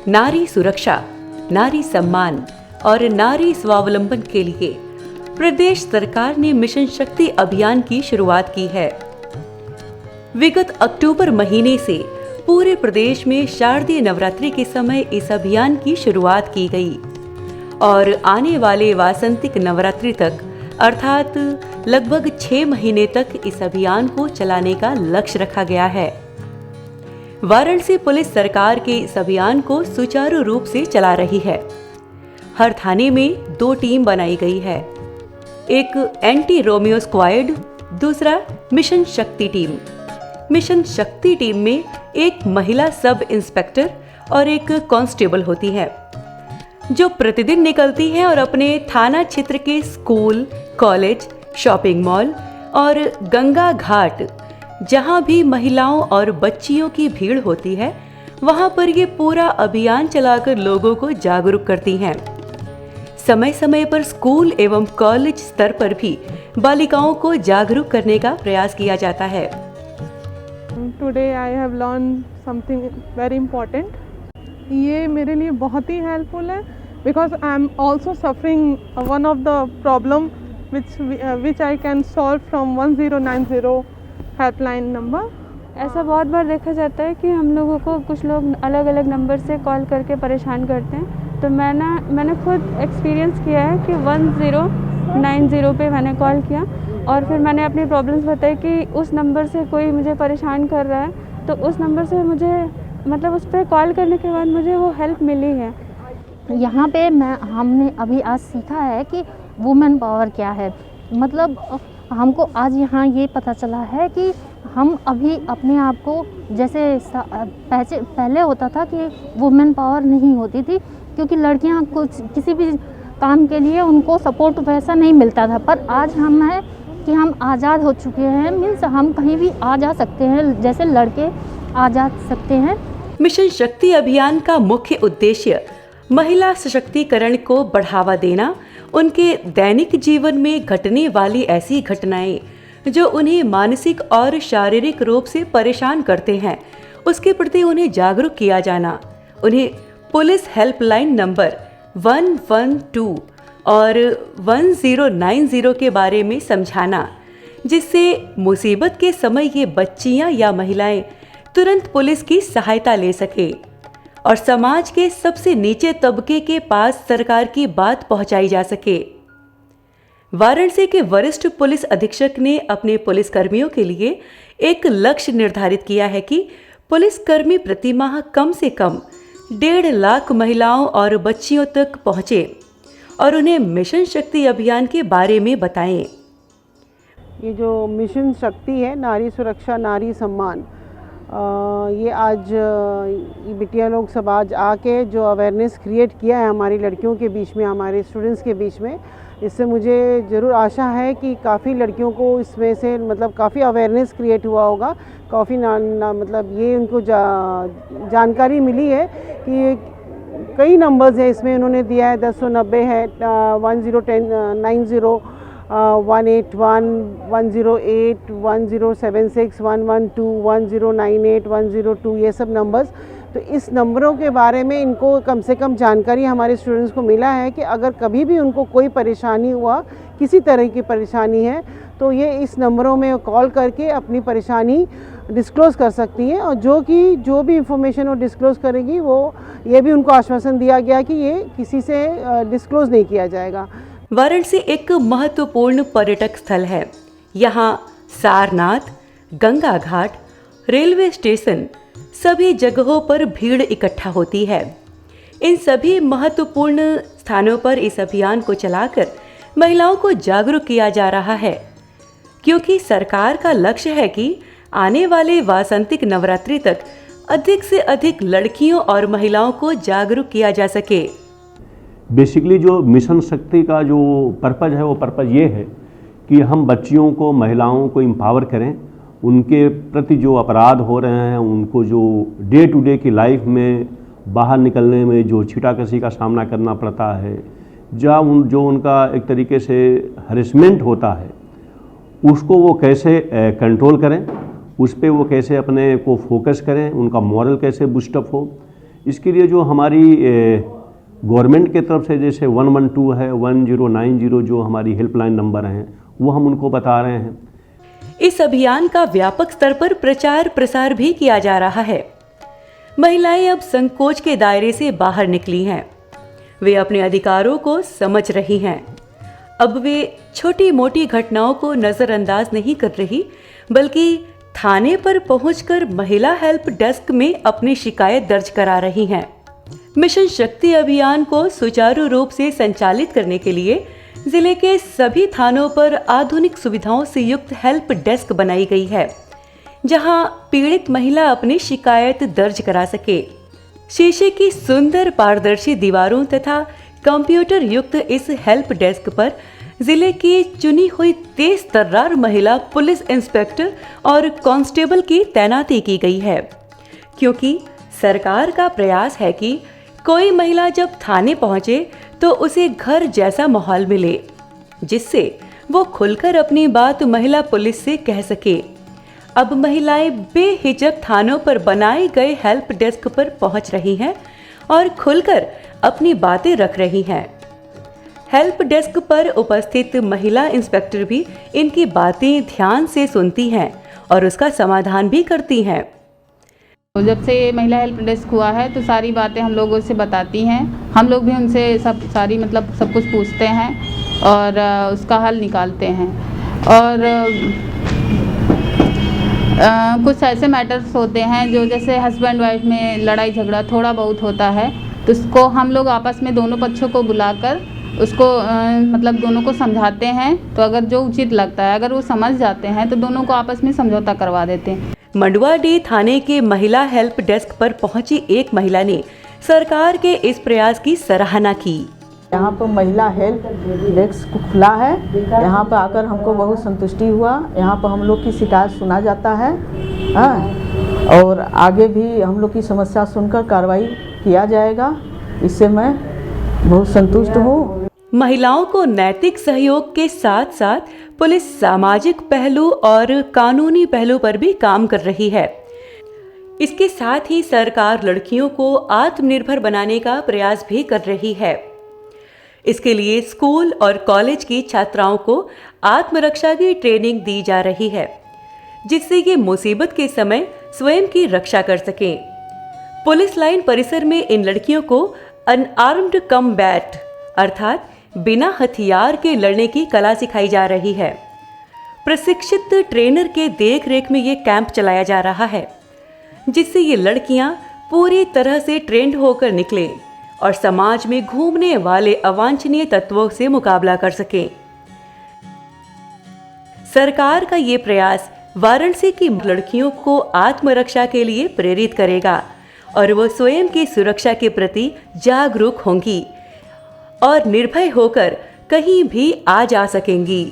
नारी सुरक्षा, नारी सम्मान और नारी स्वावलंबन के लिए प्रदेश सरकार ने मिशन शक्ति अभियान की शुरुआत की है। विगत अक्टूबर महीने से पूरे प्रदेश में शारदीय नवरात्रि के समय इस अभियान की शुरुआत की गई और आने वाले वासंतिक नवरात्रि तक अर्थात लगभग 6 महीने तक इस अभियान को चलाने का लक्ष्य रखा गया है। वाराणसी पुलिस सरकार के इस अभियान को सुचारू रूप से चला रही है। हर थाने में 2 टीम बनाई गई है, एक एंटी रोमियो स्क्वाड, दूसरा मिशन शक्ति टीम। मिशन शक्ति टीम में एक महिला सब इंस्पेक्टर और एक कांस्टेबल होती है, जो प्रतिदिन निकलती है और अपने थाना क्षेत्र के स्कूल, कॉलेज, शॉपिंग मॉल और गंगा घाट, जहां भी महिलाओं और बच्चियों की भीड़ होती है, वहां पर ये पूरा अभियान चलाकर लोगों को जागरूक करती हैं। समय समय पर स्कूल एवं कॉलेज स्तर पर भी बालिकाओं को जागरूक करने का प्रयास किया जाता है। Today I have learned something very important. ये मेरे लिए बहुत ही हेल्पफुल है because I am also suffering one of the problem which I can solve from 1090 helpline number. ऐसा बहुत बार देखा जाता है कि हम लोगों को कुछ लोग अलग अलग नंबर से कॉल करके परेशान करते हैं, तो मैंने खुद एक्सपीरियंस किया है कि 1090 पे मैंने कॉल किया और फिर मैंने अपनी प्रॉब्लम्स बताई कि उस नंबर से कोई मुझे परेशान कर रहा है, तो उस नंबर से मुझे मतलब उस पर कॉल करने के बाद मुझे वो हेल्प मिली है। यहाँ पे हमने अभी आज सीखा है कि वुमेन पावर क्या है। मतलब हमको आज यहाँ ये पता चला है कि हम अभी अपने आप को जैसे पहले होता था कि वुमेन पावर नहीं होती थी, क्योंकि लड़कियाँ कुछ किसी भी काम के लिए उनको सपोर्ट वैसा नहीं मिलता था, पर आज हम है कि हम आज़ाद हो चुके हैं। मीन्स हम कहीं भी आ जा सकते हैं, जैसे लड़के आ जा सकते हैं। मिशन शक्ति अभियान का मुख्य उद्देश्य महिला सशक्तिकरण को बढ़ावा देना, उनके दैनिक जीवन में घटने वाली ऐसी घटनाएं जो उन्हें मानसिक और शारीरिक रूप से परेशान करते हैं, उसके प्रति उन्हें जागरूक किया जाना, उन्हें पुलिस हेल्पलाइन नंबर 112 और 1090 के बारे में समझाना, जिससे मुसीबत के समय ये बच्चियां या महिलाएं तुरंत पुलिस की सहायता ले सके और समाज के सबसे नीचे तबके के पास सरकार की बात पहुंचाई जा सके। वाराणसी के वरिष्ठ पुलिस अधीक्षक ने अपने पुलिस कर्मियों के लिए एक लक्ष्य निर्धारित किया है कि पुलिसकर्मी प्रतिमाह कम से कम 1.5 लाख महिलाओं और बच्चियों तक पहुंचे और उन्हें मिशन शक्ति अभियान के बारे में बताएं। ये जो मिशन शक्ति है, नारी सुरक्षा नारी सम्मान, ये आज ये बिटिया लोग सब आज आके जो अवेयरनेस क्रिएट किया है हमारी लड़कियों के बीच में, हमारे स्टूडेंट्स के बीच में, इससे मुझे ज़रूर आशा है कि काफ़ी लड़कियों को इसमें से मतलब काफ़ी अवेयरनेस क्रिएट हुआ होगा, काफ़ी मतलब ये उनको जानकारी मिली है कि कई नंबर्स है इसमें उन्होंने दिया है। 1090 है, 1090, 181, 108, 1076, 112, 1098, 102, ये सब नंबर्स। तो इस नंबरों के बारे में इनको कम से कम जानकारी हमारे स्टूडेंट्स को मिला है कि अगर कभी भी उनको कोई परेशानी हुआ, किसी तरह की परेशानी है, तो ये इस नंबरों में कॉल करके अपनी परेशानी डिस्क्लोज़ कर सकती हैं और जो भी इंफॉर्मेशन वो डिस्क्लोज़ करेगी, वो ये भी उनको आश्वासन दिया गया कि ये किसी से डिस्क्लोज़ नहीं किया जाएगा। वाराणसी एक महत्वपूर्ण पर्यटक स्थल है। यहाँ सारनाथ, गंगा घाट, रेलवे स्टेशन, सभी जगहों पर भीड़ इकट्ठा होती है। इन सभी महत्वपूर्ण स्थानों पर इस अभियान को चलाकर महिलाओं को जागरूक किया जा रहा है, क्योंकि सरकार का लक्ष्य है कि आने वाले वासंतिक नवरात्रि तक अधिक से अधिक लड़कियों और महिलाओं को जागरूक किया जा सके। बेसिकली जो मिशन शक्ति का जो पर्पज़ है, वो पर्पज़ ये है कि हम बच्चियों को, महिलाओं को एम्पावर करें, उनके प्रति जो अपराध हो रहे हैं, उनको जो डे टू डे की लाइफ में बाहर निकलने में जो छीटाकशी का सामना करना पड़ता है, जो उनका एक तरीके से हरेसमेंट होता है, उसको वो कैसे कंट्रोल करें, उस पर वो कैसे अपने को फोकस करें, उनका मॉरल कैसे बूस्टअप हो, इसके लिए जो हमारी गवर्नमेंट के तरफ से जैसे 112 है, 1090 जो हमारी हेल्पलाइन नंबर हैं, वो हम उनको बता रहे हैं। इस अभियान का व्यापक स्तर पर प्रचार प्रसार भी किया जा रहा है। महिलाएं अब संकोच के दायरे से बाहर निकली हैं। वे अपने अधिकारों को समझ रही हैं। अब वे छोटी मोटी घटनाओं को नजरअंदाज नहीं कर रही, बल्कि थाने पर पहुंचकर महिला हेल्प डेस्क में अपनी शिकायत दर्ज करा रही हैं। मिशन शक्ति अभियान को सुचारू रूप से संचालित करने के लिए जिले के सभी थानों पर आधुनिक सुविधाओं से युक्त हेल्प डेस्क बनाई गई है, जहां पीड़ित महिला अपनी शिकायत दर्ज करा सके। शीशे की सुंदर पारदर्शी दीवारों तथा कंप्यूटर युक्त इस हेल्प डेस्क पर जिले की चुनी हुई तेज तर्रार महिला पुलिस इंस्पेक्टर और कांस्टेबल की तैनाती की गई है, क्योंकि सरकार का प्रयास है कि कोई महिला जब थाने पहुंचे तो उसे घर जैसा माहौल मिले, जिससे वो खुलकर अपनी बात महिला पुलिस से कह सके। अब महिलाएं बेहिचक थानों पर बनाए गए हेल्प डेस्क पर पहुंच रही हैं और खुलकर अपनी बातें रख रही हैं। हेल्प डेस्क पर उपस्थित महिला इंस्पेक्टर भी इनकी बातें ध्यान से सुनती हैं और उसका समाधान भी करती हैं। तो जब से महिला हेल्प डेस्क हुआ है तो सारी बातें हम लोगों से बताती हैं। हम लोग भी उनसे सब कुछ पूछते हैं और उसका हल निकालते हैं। और कुछ ऐसे मैटर्स होते हैं जो जैसे हस्बैंड वाइफ में लड़ाई झगड़ा थोड़ा बहुत होता है, तो उसको हम लोग आपस में दोनों पक्षों को बुलाकर उसको दोनों को समझाते हैं। तो अगर जो उचित लगता है, अगर वो समझ जाते हैं तो दोनों को आपस में समझौता करवा देते हैं। मंडुआडीह थाने के महिला हेल्प डेस्क पर पहुंची एक महिला ने सरकार के इस प्रयास की सराहना की। यहाँ पर महिला हेल्प डेस्क खुला है, यहाँ पर आकर हमको बहुत संतुष्टि हुआ। यहाँ पर हम लोग की शिकायत सुना जाता है, हाँ, और आगे भी हम लोग की समस्या सुनकर कार्रवाई किया जाएगा। इससे मैं बहुत संतुष्ट हूँ। महिलाओं को नैतिक सहयोग के साथ साथ पुलिस सामाजिक पहलू और कानूनी पहलू पर भी काम कर रही है। इसके साथ ही सरकार लड़कियों को आत्मनिर्भर बनाने का प्रयास भी कर रही है। इसके लिए स्कूल और कॉलेज की छात्राओं को आत्मरक्षा की ट्रेनिंग दी जा रही है, जिससे ये मुसीबत के समय स्वयं की रक्षा कर सकें। पुलिस लाइन परिसर में इन लड़कियों को अनआर्म्ड कम्बैट अर्थात बिना हथियार के लड़ने की कला सिखाई जा रही है। प्रशिक्षित ट्रेनर के देखरेख में ये कैंप चलाया जा रहा है, जिससे ये लड़कियां पूरी तरह से ट्रेंड होकर निकलें और समाज में घूमने वाले अवांछनीय तत्वों से मुकाबला कर सकें। सरकार का ये प्रयास वाराणसी की लड़कियों को आत्मरक्षा के लिए प्रेरित करेगा और वो स्वयं की सुरक्षा के प्रति जागरूक होंगी और निर्भय होकर कहीं भी आ जा सकेंगी।